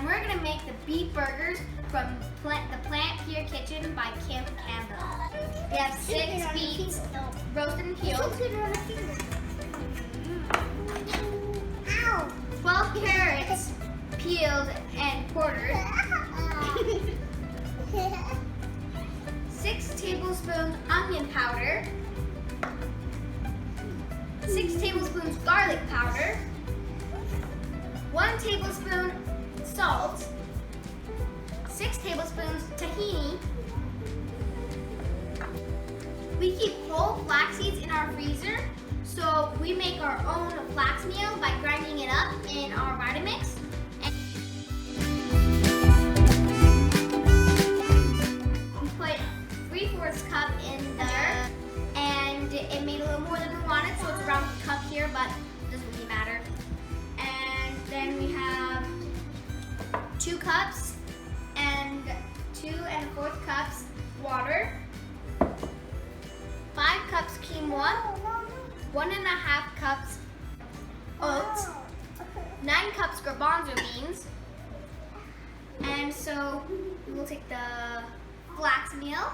and we're gonna make the beet burgers from the PlantPure Kitchen by Kim Campbell. We have 6 beets, roasted and peeled, 12 carrots, peeled and quartered, 6 tablespoons onion powder, 6 tablespoons garlic powder, 1 tablespoon salt, 6 tablespoons tahini. We keep whole flax seeds in our freezer, so we make our own flax meal by grinding it up in our Vitamix. We put 3/4 cup in there, and it made a little more than we wanted, so it's around a cup here, but it doesn't really matter. And then we have 2 cups and 2 1/4 cups water, 5 cups quinoa, 1 1/2 cups oats, 9 cups garbanzo beans. And so we'll take the flax meal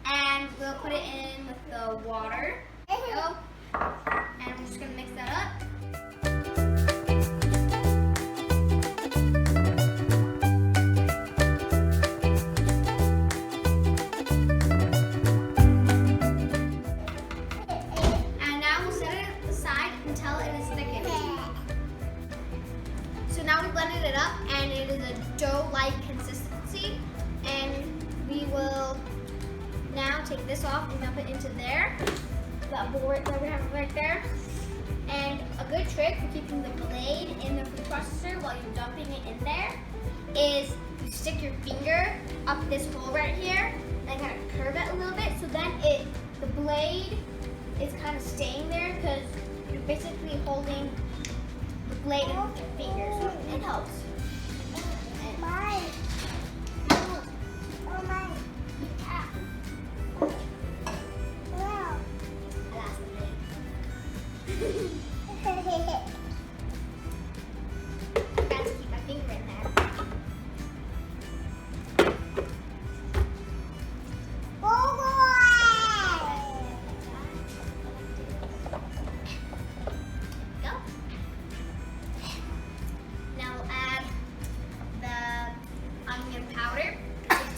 and we'll put it in with the water. There we go. And we're just gonna mix that up. Now we blended it up and it is a dough-like consistency, and we will now take this off and dump it into there, that board that we have right there. And a good trick for keeping the blade in the food processor while you're dumping it in there is you stick your finger up this hole right here and kind of curve it a little bit, so then the blade is kind of staying there because you're basically holding blade in with your fingers, so it helps. Got to keep my finger in there.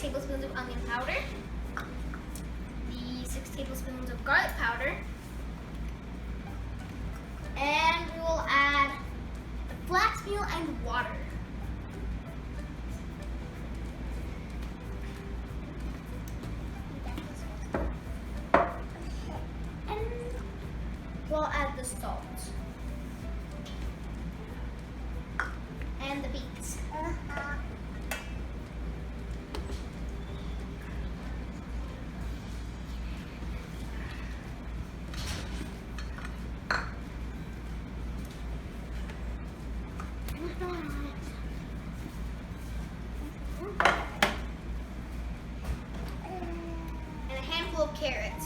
Tablespoons of onion powder, the 6 tablespoons of garlic powder, and we will add the flax meal and water. And we'll add the salt and the beets. And a handful of carrots.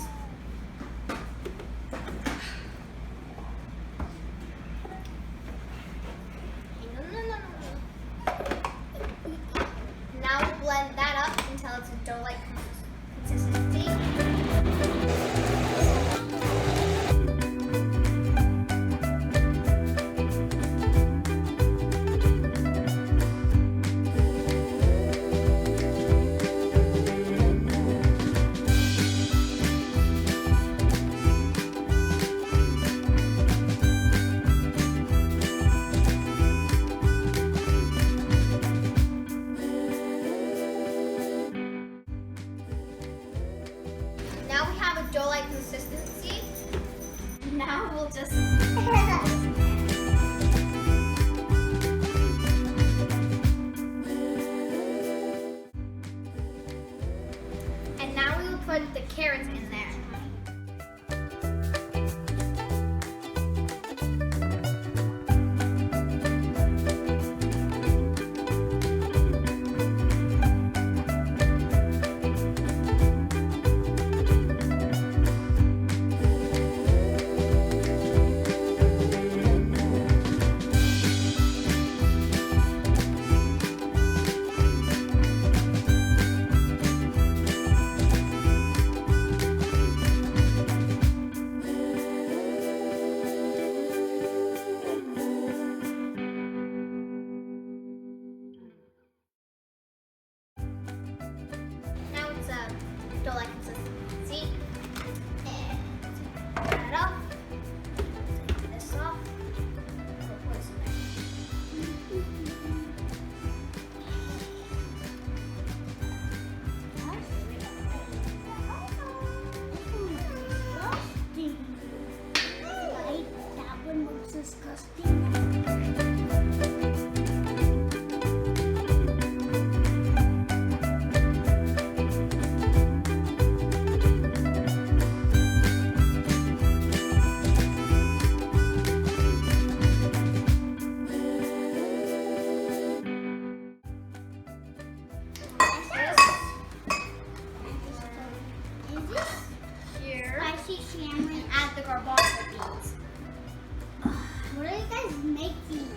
making.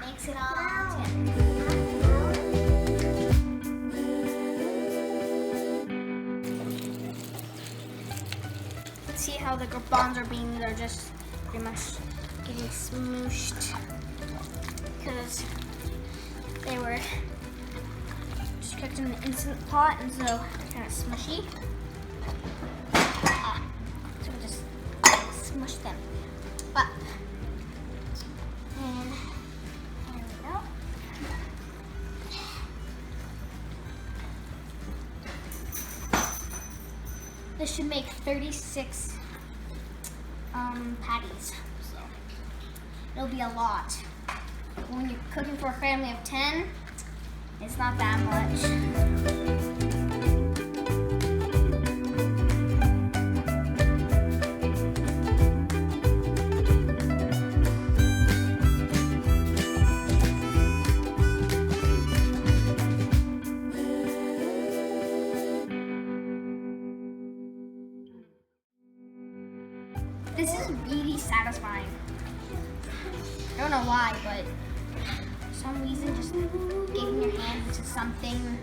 Makes it all Let's see how the garbanzo beans are just pretty much getting smooshed because they were just cooked in an instant pot, and so they're kind of smushy. So we'll just smush them up. And there we go. This should make 36 patties, so it'll be a lot. When you're cooking for a family of 10, it's not that much. This is really satisfying. I don't know why, but for some reason, just getting your hand into something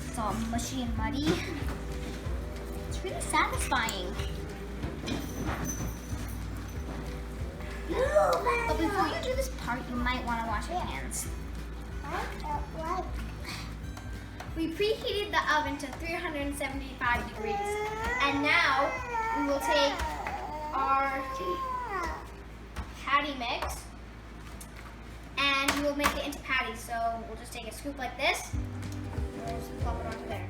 that's all mushy and muddy, it's really satisfying. But before you do this part, you might want to wash your hands. We preheated the oven to 375 degrees, and now we will take our patty mix and we will make it into patties. So we'll just take a scoop like this and we'll just plop it onto there.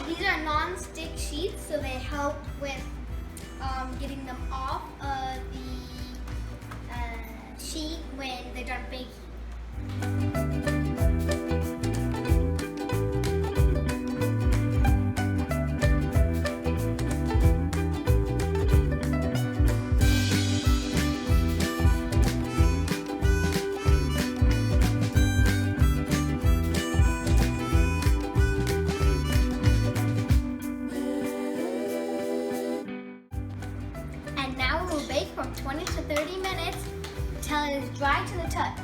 These are non-stick sheets, so they help with getting them off of the sheet when they're done baking. Bake from 20 to 30 minutes until it is dry to the touch.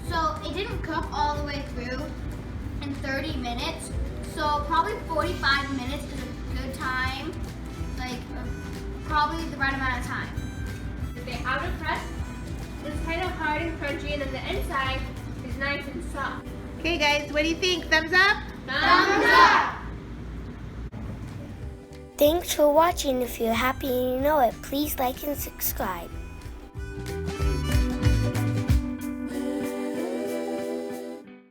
So it didn't cook all the way through in 30 minutes, so probably 45 minutes is a good time, like probably the right amount of time. The outer crust is kind of hard and crunchy, and then the inside is nice and soft. Okay guys, what do you think? Thumbs up? Thumbs up! Thanks for watching. If you're happy and you know it, please like and subscribe.